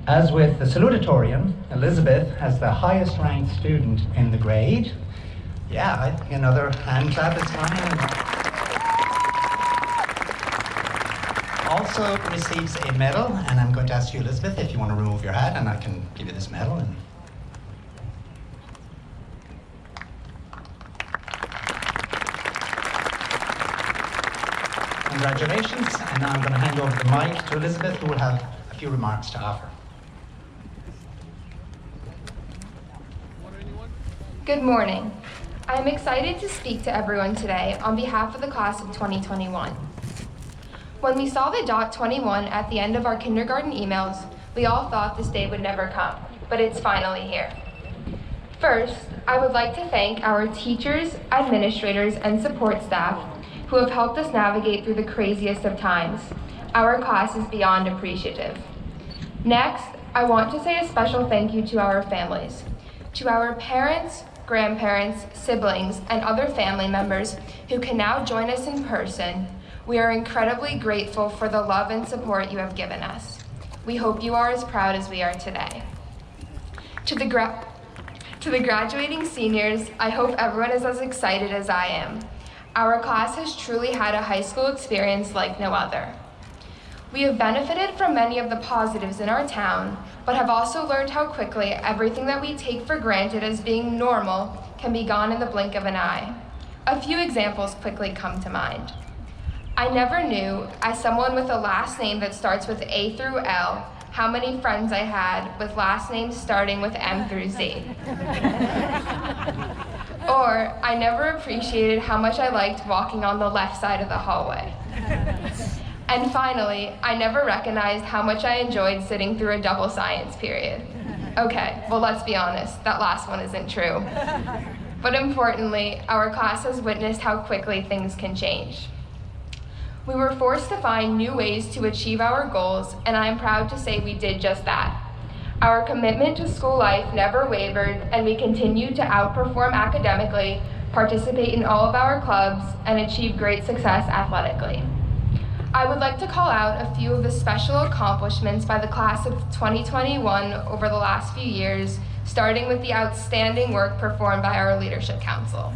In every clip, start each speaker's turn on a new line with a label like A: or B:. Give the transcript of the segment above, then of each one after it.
A: As with the salutatorian, Elizabeth has the highest ranked student in the grade. Yeah, I think another hand clap is fine. Also receives a medal, and I'm going to ask you, Elizabeth, if you want to remove your hat, and I can give you this medal. And congratulations, and now I'm going to hand over the mic to Elizabeth, who will have a few remarks to offer.
B: Good morning. I am excited to speak to everyone today on behalf of the class of 2021. When we saw the dot 21 at the end of our kindergarten emails, we all thought this day would never come, but it's finally here. First, I would like to thank our teachers, administrators, and support staff who have helped us navigate through the craziest of times. Our class is beyond appreciative. Next, I want to say a special thank you to our families, to our parents, grandparents, siblings, and other family members who can now join us in person. We are incredibly grateful for the love and support you have given us. We hope you are as proud as we are today. To the graduating seniors, I hope everyone is as excited as I am. Our class has truly had a high school experience like no other. We have benefited from many of the positives in our town, but have also learned how quickly everything that we take for granted as being normal can be gone in the blink of an eye. A few examples quickly come to mind. I never knew, as someone with a last name that starts with A through L, how many friends I had with last names starting with M through Z. Or, I never appreciated how much I liked walking on the left side of the hallway. And finally, I never recognized how much I enjoyed sitting through a double science period. Okay, well, let's be honest, that last one isn't true. But importantly, our class has witnessed how quickly things can change. We were forced to find new ways to achieve our goals, and I am proud to say we did just that. Our commitment to school life never wavered, and we continued to outperform academically, participate in all of our clubs, and achieve great success athletically. I would like to call out a few of the special accomplishments by the class of 2021 over the last few years, starting with the outstanding work performed by our Leadership Council.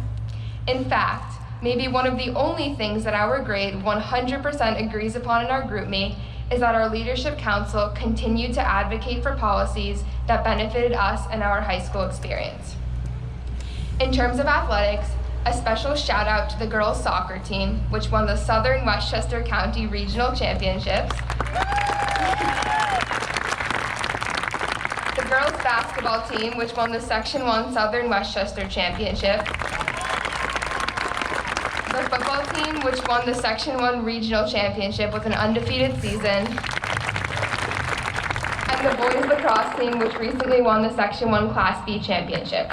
B: In fact, maybe one of the only things that our grade 100% agrees upon in our GroupMe is that our Leadership Council continued to advocate for policies that benefited us and our high school experience. In terms of athletics, a special shout out to the girls soccer team, which won the Southern Westchester County Regional Championships. The girls basketball team, which won the Section 1 Southern Westchester Championship. The football team, which won the Section 1 Regional Championship with an undefeated season. And the boys lacrosse team, which recently won the Section 1 Class B Championship.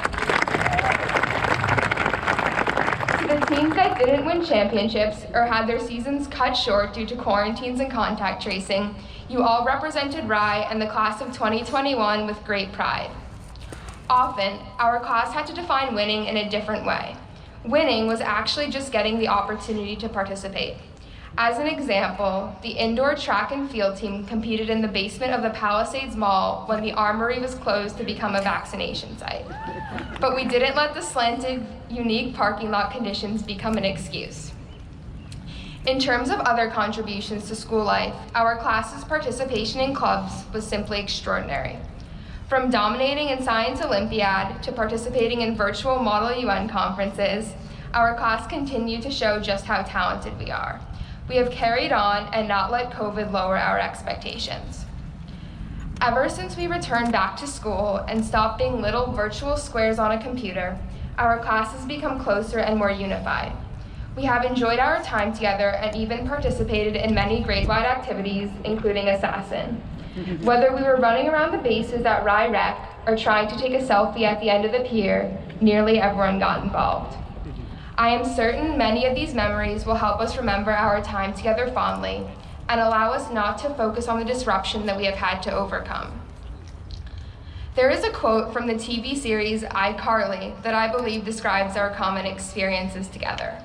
B: The teams that didn't win championships or had their seasons cut short due to quarantines and contact tracing, you all represented Rye and the class of 2021 with great pride. Often, our class had to define winning in a different way. Winning was actually just getting the opportunity to participate. As an example, the indoor track and field team competed in the basement of the Palisades Mall when the Armory was closed to become a vaccination site. But we didn't let the slanted, unique parking lot conditions become an excuse. In terms of other contributions to school life, our class's participation in clubs was simply extraordinary. From dominating in Science Olympiad to participating in virtual Model UN conferences, our class continued to show just how talented we are. We have carried on and not let COVID lower our expectations. Ever since we returned back to school and stopped being little virtual squares on a computer, our class has become closer and more unified. We have enjoyed our time together and even participated in many grade-wide activities, including Assassin. Whether we were running around the bases at Rye Rec or trying to take a selfie at the end of the pier, nearly everyone got involved. I am certain many of these memories will help us remember our time together fondly and allow us not to focus on the disruption that we have had to overcome. There is a quote from the TV series iCarly that I believe describes our common experiences together.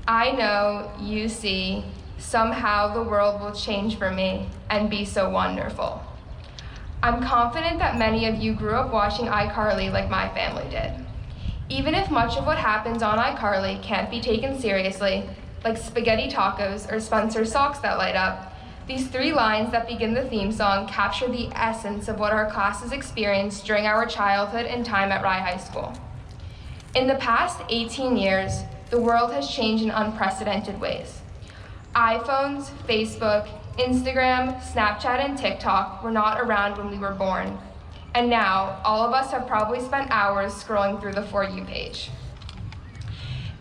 B: I know, you see, somehow the world will change for me and be so wonderful. I'm confident that many of you grew up watching iCarly like my family did. Even if much of what happens on iCarly can't be taken seriously, like spaghetti tacos or Spencer's socks that light up, these 3 lines that begin the theme song capture the essence of what our classes experienced during our childhood and time at Rye High School. In the past 18 years, the world has changed in unprecedented ways. iPhones, Facebook, Instagram, Snapchat, and TikTok were not around when we were born. And now, all of us have probably spent hours scrolling through the For You page.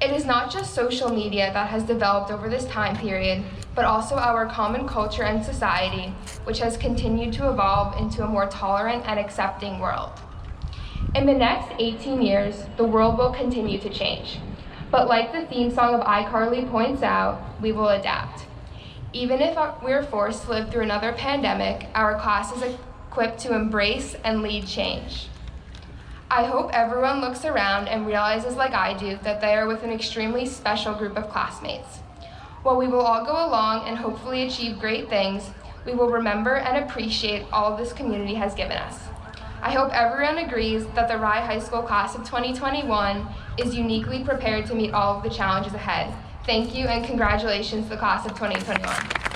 B: It is not just social media that has developed over this time period, but also our common culture and society, which has continued to evolve into a more tolerant and accepting world. In the next 18 years, the world will continue to change. But like the theme song of iCarly points out, we will adapt. Even if we're forced to live through another pandemic, our class is equipped to embrace and lead change. I hope everyone looks around and realizes, like I do, that they are with an extremely special group of classmates. While we will all go along and hopefully achieve great things, we will remember and appreciate all this community has given us. I hope everyone agrees that the Rye High School class of 2021 is uniquely prepared to meet all of the challenges ahead. Thank you and congratulations to the class of 2021.